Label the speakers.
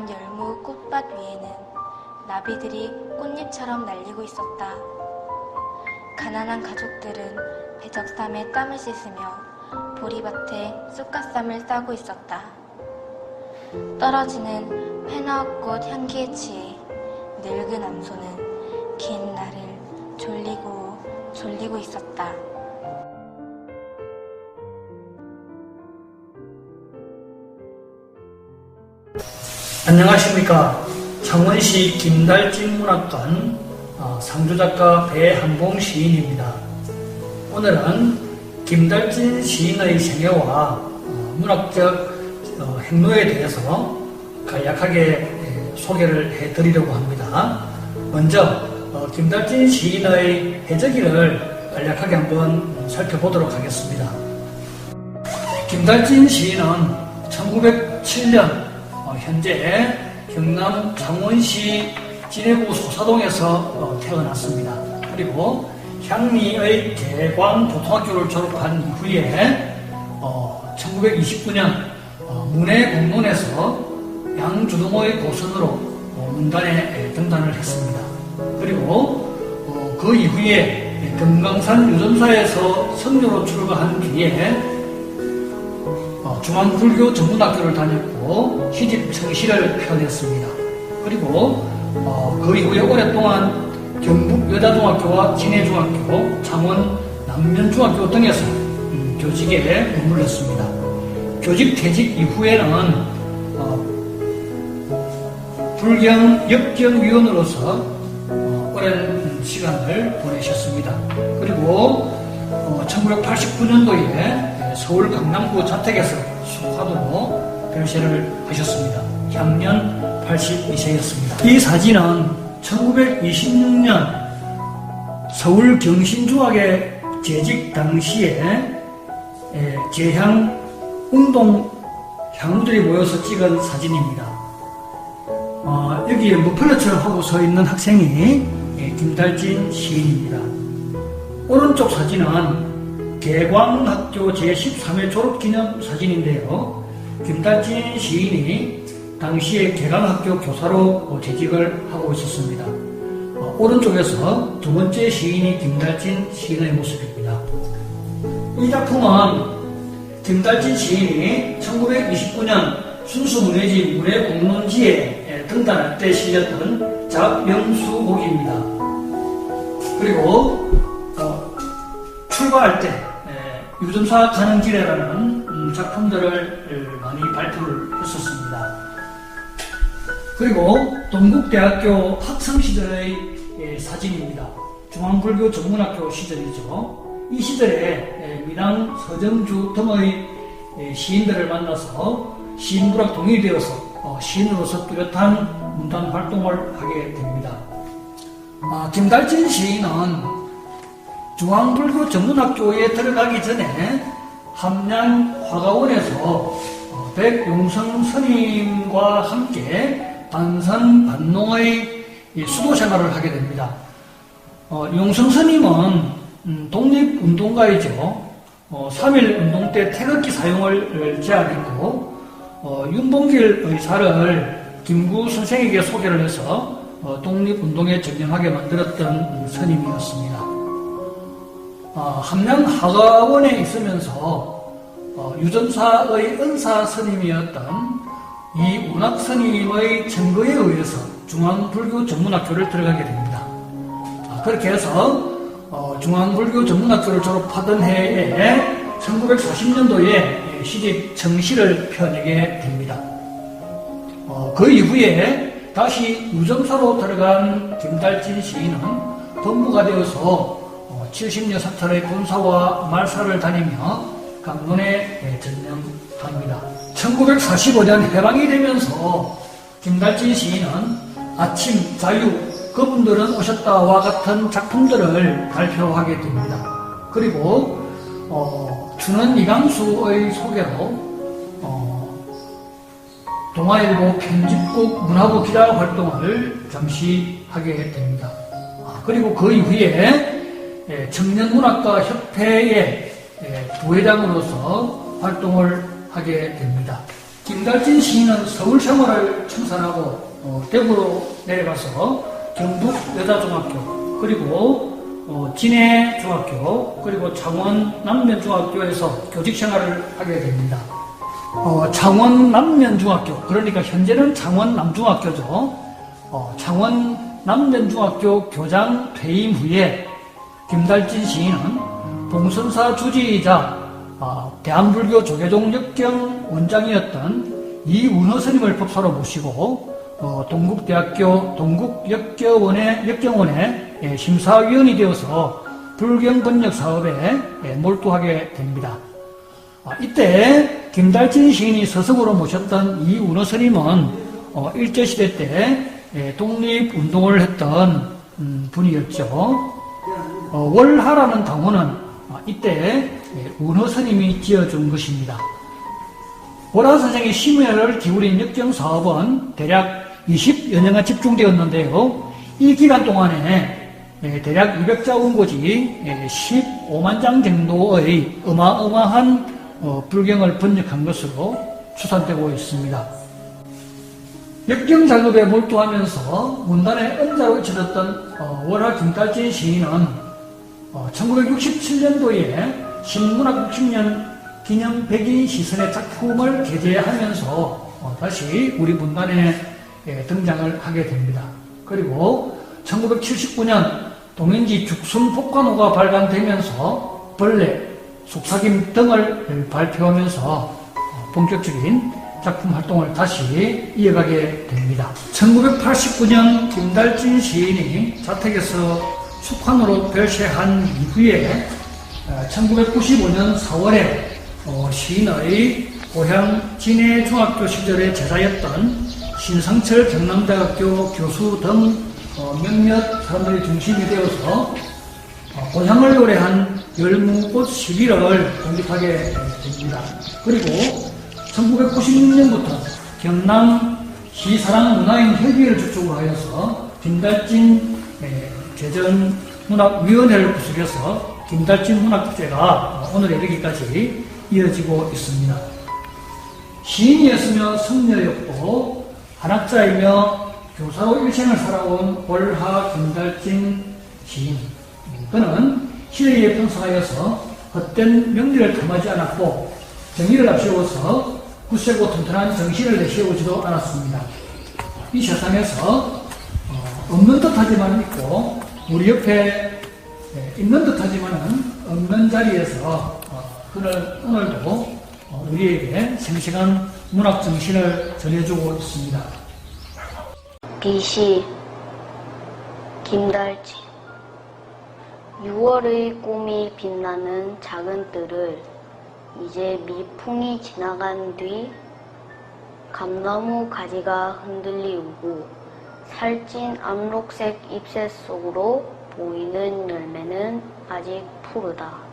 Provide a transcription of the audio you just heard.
Speaker 1: 조그만 열무 꽃밭 위에는 나비들이 꽃잎처럼 날리고 있었다. 가난한 가족들은 배적삼에 땀을 씻으며 보리밭에 쑥갓쌈을 싸고 있었다. 떨어지는 회나옥꽃 향기에 취해 늙은 암소는 긴 날을 졸리고 있었다.
Speaker 2: 안녕하십니까. 창원시 김달진 문학관 상주작가 배한봉 시인입니다. 오늘은 김달진 시인의 생애와 문학적 행로에 대해서 간략하게 소개를 해드리려고 합니다. 먼저 김달진 시인의 해적기를 간략하게 한번 살펴보도록 하겠습니다. 김달진 시인은 1907년 현재 경남 창원시 진해구 소사동에서 태어났습니다. 그리고 향리의 계광고등학교를 졸업한 이후에 1929년 문해공론에서 양주동의 고선으로 문단에 등단을 했습니다. 그리고 그 이후에 금강산 유전사에서 선교로 출가한 뒤에 중앙불교 전문학교를 다녔고 시집 청시를 펴냈습니다. 그리고 그 이후에 오랫동안 경북여자중학교와 진해중학교, 창원 남면중학교 등에서 교직에 머물렀습니다. 교직 퇴직 이후에는 불경 역경위원으로서 오랜 시간을 보내셨습니다. 그리고 1989년도에 서울 강남구 자택에서 수화도로 별세를 하셨습니다. 향년 82세였습니다. 이 사진은 1926년 서울 경신중학에 재직 당시에 재향 운동 향우들이 모여서 찍은 사진입니다. 여기에 머플러처럼 하고 서 있는 학생이 김달진 시인입니다. 오른쪽 사진은 계광학교 제13회 졸업기념 사진인데요. 김달진 시인이 당시에 계광학교 교사로 재직을 하고 있었습니다. 오른쪽에서 두 번째 시인이 김달진 시인의 모습입니다. 이 작품은 김달진 시인이 1929년 순수문예지 문예공론지에 등단할 때 실렸던 작명수곡입니다. 그리고 출가할 때 유전사 가는 길에라는 작품들을 많이 발표를 했었습니다. 그리고 동국대학교 학생 시절의 사진입니다. 중앙불교 전문학교 시절이죠. 이 시절에 미당 서정주 등의 시인들을 만나서 시인부락 동의되어서 시인으로서 뚜렷한 문단 활동을 하게 됩니다. 김달진 시인은 중앙불교 전문학교에 들어가기 전에 함양화가원에서 백용성 스님과 함께 반선 반농의 수도 생활을 하게 됩니다. 용성 스님은 독립운동가이죠. 3.1 운동 때 태극기 사용을 제안했고 윤봉길 의사를 김구 선생에게 소개를 해서 독립운동에 전념하게 만들었던 스님이었습니다. 함양학가원에 있으면서 유전사의 은사 스님이었던 이 운학 스님의 증거에 의해서 중앙불교 전문학교를 들어가게 됩니다. 그렇게 해서 중앙불교 전문학교를 졸업하던 해에 1940년도에 시집 정시를 펴내게 됩니다. 그 이후에 다시 유정사로 들어간 김달진 시인은 법무가 되어서 70여 사찰의 본사와 말사를 다니며 강론에 전념합니다. 1945년 해방이 되면서 김달진 시인은 아침, 자유, 그분들은 오셨다와 같은 작품들을 발표하게 됩니다. 그리고 춘원 이강수의 소개로 동아일보 편집국 문화부 기자 활동을 잠시 하게 됩니다. 그리고 그 이후에 청년문학가 협회의 부회장으로서 활동을 하게 됩니다. 김달진 시인은 서울 생활을 청산하고 대구로 내려가서 경북 여자중학교, 그리고 진해중학교, 그리고 창원 남면중학교에서 교직 생활을 하게 됩니다. 창원 남면중학교, 그러니까 현재는 창원 남중학교죠. 창원 남면중학교 교장 퇴임 후에 김달진 시인은 봉선사 주지이자 대한불교 조계종 역경 원장이었던 이운허 스님을 법사로 모시고 동국대학교 동국역경원의 심사위원이 되어서 불경 번역 사업에 몰두하게 됩니다. 이때 김달진 시인이 서석으로 모셨던 이운허 스님은 일제시대 때 독립운동을 했던 분이었죠. 월하라는 당호는 이때 운허 스님이 지어준 것입니다. 월하 선생의 심혈을 기울인 역경사업은 대략 20여 년간 집중되었는데요. 이 기간 동안에 대략 200자 원고지 15만 장 정도의 어마어마한 불경을 번역한 것으로 추산되고 있습니다. 역경작업에 몰두하면서 문단의 은자로 잊혀졌던 월하 김달진 시인은 1967년도에 신문학 60년 기념 100인 시선의 작품을 게재하면서 다시 우리 문단에 등장을 하게 됩니다. 그리고 1979년 동인지 죽순 복간호가 발간되면서 벌레, 속삭임 등을 발표하면서 본격적인 작품 활동을 다시 이어가게 됩니다. 1989년 김달진 시인이 자택에서 숙환으로 별세한 이후에 1995년 4월에 시인의 고향 진해중학교 시절의 제자였던 신상철 경남대학교 교수 등 몇몇 사람들이 중심이 되어서 고향을 노래한 열무꽃 시기를 공식하게 됩니다. 그리고 1996년부터 경남 시사랑문화인 협의회를 주축으로 하여서 김달진 재전문학위원회를 구성해서 김달진 문학축제가 오늘에 이르기까지 이어지고 있습니다. 시인이었으며 성녀였고 한학자이며 교사로 일생을 살아온 월하 김달진 시인. 그는 시대에 편성하여서 헛된 명리를 탐하지 않았고 정의를 앞세워서 굳세고 튼튼한 정신을 내세우지도 않았습니다. 이 세상에서 없는 듯하지만 있고 우리 옆에 있는 듯하지만은 없는 자리에서 그는 오늘도 우리에게 생생한 문학 정신을 전해주고 있습니다.
Speaker 1: 비시 김달진 6월의 꿈이 빛나는 작은 뜰을 이제 미풍이 지나간 뒤 감나무 가지가 흔들리우고 살찐 암록색 잎새 속으로 보이는 열매는 아직 푸르다.